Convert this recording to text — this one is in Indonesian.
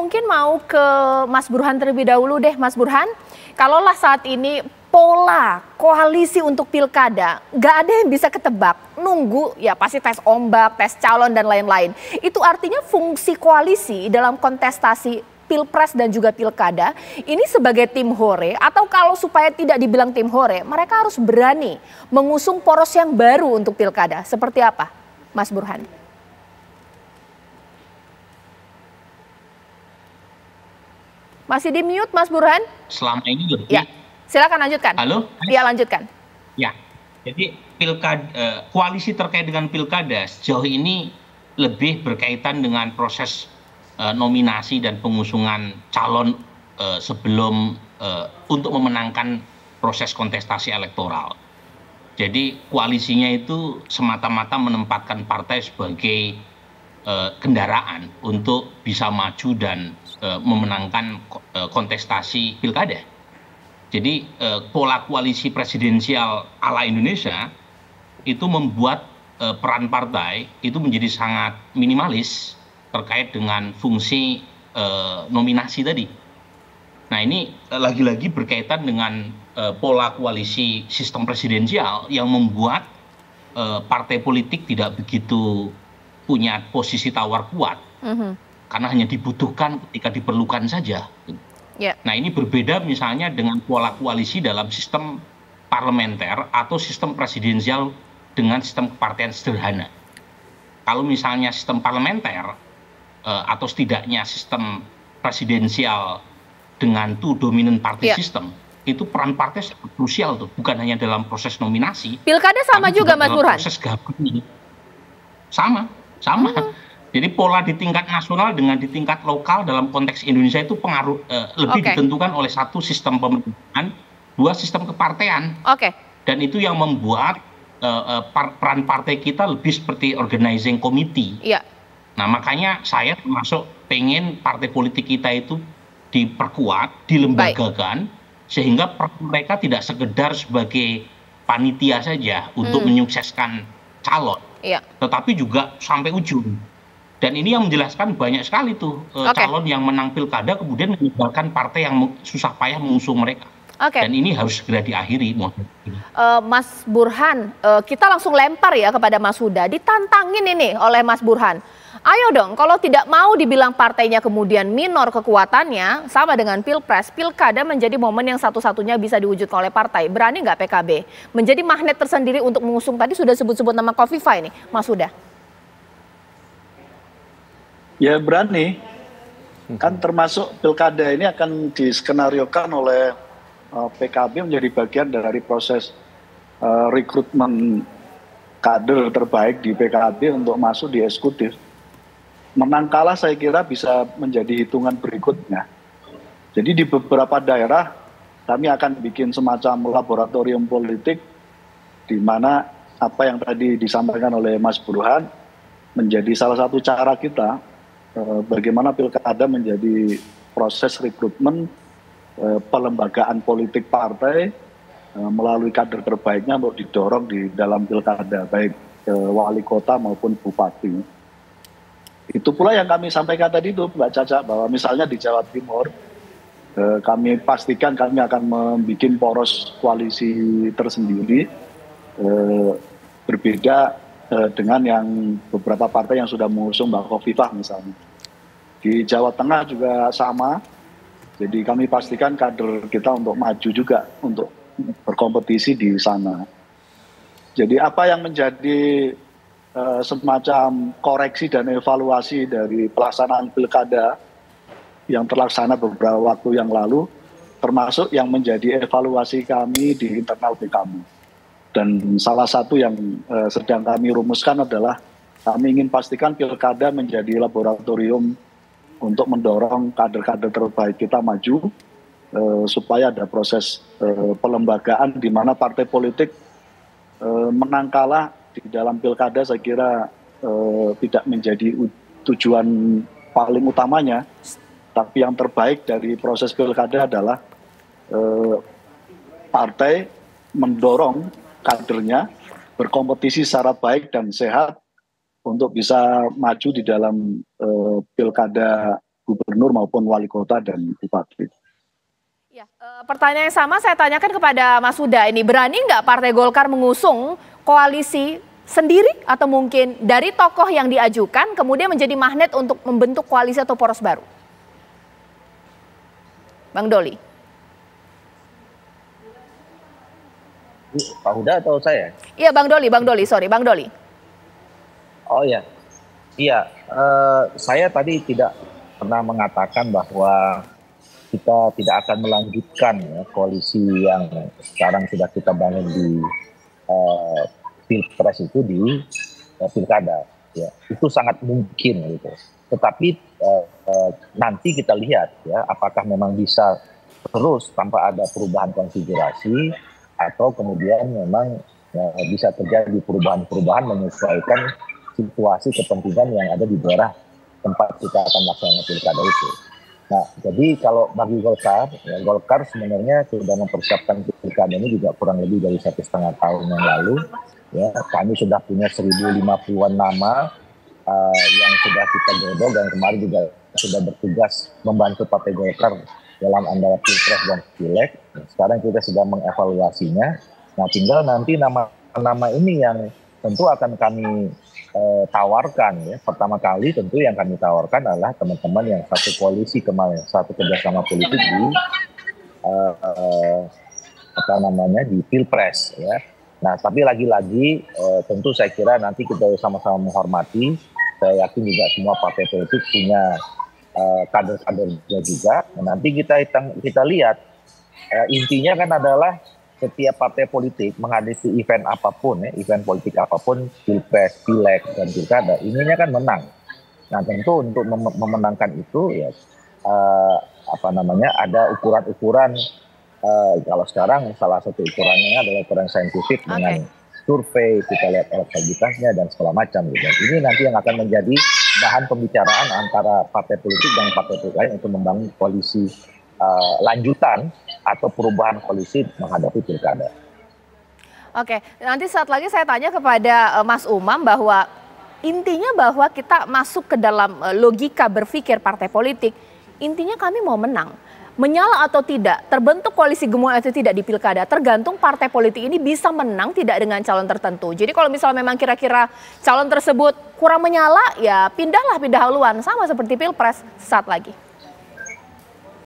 mungkin mau ke Mas Burhan terlebih dahulu deh, Mas Burhan. Kalaulah saat ini pola koalisi untuk pilkada, nggak ada yang bisa ketebak. Nunggu ya pasti tes ombak, tes calon dan lain-lain. Itu artinya fungsi koalisi dalam kontestasi pilpres dan juga pilkada ini sebagai tim hore, atau kalau supaya tidak dibilang tim hore, mereka harus berani mengusung poros yang baru untuk pilkada. Seperti apa, Mas Burhan? Masih di mute, Mas Burhan? Selama ini lebih. Ya, silakan lanjutkan. Halo? Iya, lanjutkan. Ya, jadi koalisi terkait dengan pilkada sejauh ini lebih berkaitan dengan proses nominasi dan pengusungan calon sebelum untuk memenangkan proses kontestasi elektoral. Jadi koalisinya itu semata-mata menempatkan partai sebagai kendaraan untuk bisa maju dan memenangkan kontestasi pilkada. Jadi pola koalisi presidensial ala Indonesia itu membuat peran partai itu menjadi sangat minimalis terkait dengan fungsi nominasi tadi. Nah ini lagi-lagi berkaitan dengan pola koalisi sistem presidensial yang membuat partai politik tidak begitu punya posisi tawar kuat. Karena hanya dibutuhkan ketika diperlukan saja. Yeah. Nah ini berbeda misalnya dengan pola koalisi dalam sistem parlementer atau sistem presidensial dengan sistem kepartean sederhana. Kalau misalnya sistem parlementer atau setidaknya sistem presidensial dengan two dominant party system, itu peran partai sangat krusial tuh, bukan hanya dalam proses nominasi. Pilkada sama juga, Mas Burhan? Proses gabungan. Sama. Jadi pola di tingkat nasional dengan di tingkat lokal dalam konteks Indonesia itu pengaruh lebih ditentukan oleh satu sistem pemerintahan, dua sistem kepartean. Dan itu yang membuat peran partai kita lebih seperti organizing committee. Nah makanya saya termasuk pengen partai politik kita itu diperkuat, dilembagakan, sehingga mereka tidak sekedar sebagai panitia saja untuk menyukseskan calon, tetapi juga sampai ujung. Dan ini yang menjelaskan banyak sekali tuh calon yang menang pilkada kemudian menyebarkan partai yang susah payah mengusung mereka. Dan ini harus segera diakhiri. Mas Burhan, kita langsung lempar ya kepada Mas Huda. Ditantangin ini oleh Mas Burhan. Ayo dong, kalau tidak mau dibilang partainya kemudian minor kekuatannya, sama dengan pilpres, pilkada menjadi momen yang satu-satunya bisa diwujudkan oleh partai. Berani nggak PKB menjadi magnet tersendiri untuk mengusung, tadi sudah sebut-sebut nama Khofifah ini, Mas Huda? Ya berani, kan termasuk pilkada ini akan diskenariokan oleh PKB menjadi bagian dari proses rekrutmen kader terbaik di PKB untuk masuk di eksekutif. Menang kalah saya kira bisa menjadi hitungan berikutnya. Jadi di beberapa daerah kami akan bikin semacam laboratorium politik di mana apa yang tadi disampaikan oleh Mas Burhan menjadi salah satu cara kita bagaimana pilkada menjadi proses rekrutmen pelembagaan politik partai melalui kader terbaiknya untuk didorong di dalam pilkada baik wali kota maupun bupati. Itu pula yang kami sampaikan tadi itu Mbak Caca, bahwa misalnya di Jawa Timur kami pastikan kami akan membuat poros koalisi tersendiri berbeda dengan yang beberapa partai yang sudah mengusung Mbak Khofifah misalnya. Di Jawa Tengah juga sama, jadi kami pastikan kader kita untuk maju juga untuk berkompetisi di sana. Jadi apa yang menjadi semacam koreksi dan evaluasi dari pelaksanaan pilkada yang terlaksana beberapa waktu yang lalu, termasuk yang menjadi evaluasi kami di internal PKB. Dan salah satu yang sedang kami rumuskan adalah kami ingin pastikan pilkada menjadi laboratorium untuk mendorong kader-kader terbaik kita maju supaya ada proses pelembagaan di mana partai politik menang kalah di dalam pilkada saya kira tidak menjadi tujuan paling utamanya, tapi yang terbaik dari proses pilkada adalah partai mendorong kadernya berkompetisi secara baik dan sehat untuk bisa maju di dalam pilkada gubernur maupun wali kota dan bupati. Ya, pertanyaan yang sama saya tanyakan kepada Mas Huda ini, berani nggak Partai Golkar mengusung koalisi sendiri atau mungkin dari tokoh yang diajukan kemudian menjadi magnet untuk membentuk koalisi atau poros baru? Bang Doli. Pak Huda atau saya? Iya Bang Doli, sorry Bang Doli. Oh ya, iya. Saya tadi tidak pernah mengatakan bahwa kita tidak akan melanjutkan ya, koalisi yang sekarang sudah kita bangun di pilpres itu di pilkada. Ya, itu sangat mungkin gitu. Tetapi nanti kita lihat ya, apakah memang bisa terus tanpa ada perubahan konfigurasi atau kemudian memang ya, bisa terjadi perubahan-perubahan menyesuaikan situasi kepentingan yang ada di daerah tempat kita akan melaksanakan pilkada itu. Nah, jadi kalau bagi Golkar, ya Golkar sebenarnya sudah mempersiapkan pilkada ini juga kurang lebih dari 1,5 tahun yang lalu. Ya, kami sudah punya 1.050-an nama yang sudah kita godok dan kemarin juga sudah bertugas membantu Partai Golkar dalam antara pilpres dan pileg. Sekarang kita sedang mengevaluasinya. Nah, tinggal nanti nama-nama ini yang tentu akan kami tawarkan ya. Pertama kali tentu yang kami tawarkan adalah teman-teman yang satu koalisi kemarin, satu kerjasama politik di di pilpres ya. Nah, tapi lagi-lagi tentu saya kira nanti kita sama-sama menghormati. Saya yakin juga semua partai politik punya kader-kadernya juga. Nah, nanti kita lihat intinya kan adalah setiap partai politik menghadapi event apapun, ya, event politik apapun, pilpres, pileg, dan pilkada, ininya kan menang. Nah, tentu untuk memenangkan itu ya ada ukuran-ukuran. Kalau sekarang salah satu ukurannya adalah ukuran saintifik dengan survei, kita lihat elektabilitasnya dan segala macam. Gitu. Ini nanti yang akan menjadi bahan pembicaraan antara partai politik dan partai politik lain untuk membangun koalisi lanjutan atau perubahan koalisi menghadapi pilkada. Oke, nanti saat lagi saya tanya kepada Mas Umam bahwa intinya bahwa kita masuk ke dalam logika berpikir partai politik, intinya kami mau menang. Menyala atau tidak, terbentuk koalisi gemuk atau tidak di pilkada, tergantung partai politik ini bisa menang tidak dengan calon tertentu. Jadi kalau misalnya memang kira-kira calon tersebut kurang menyala, ya pindah haluan, sama seperti pilpres saat lagi.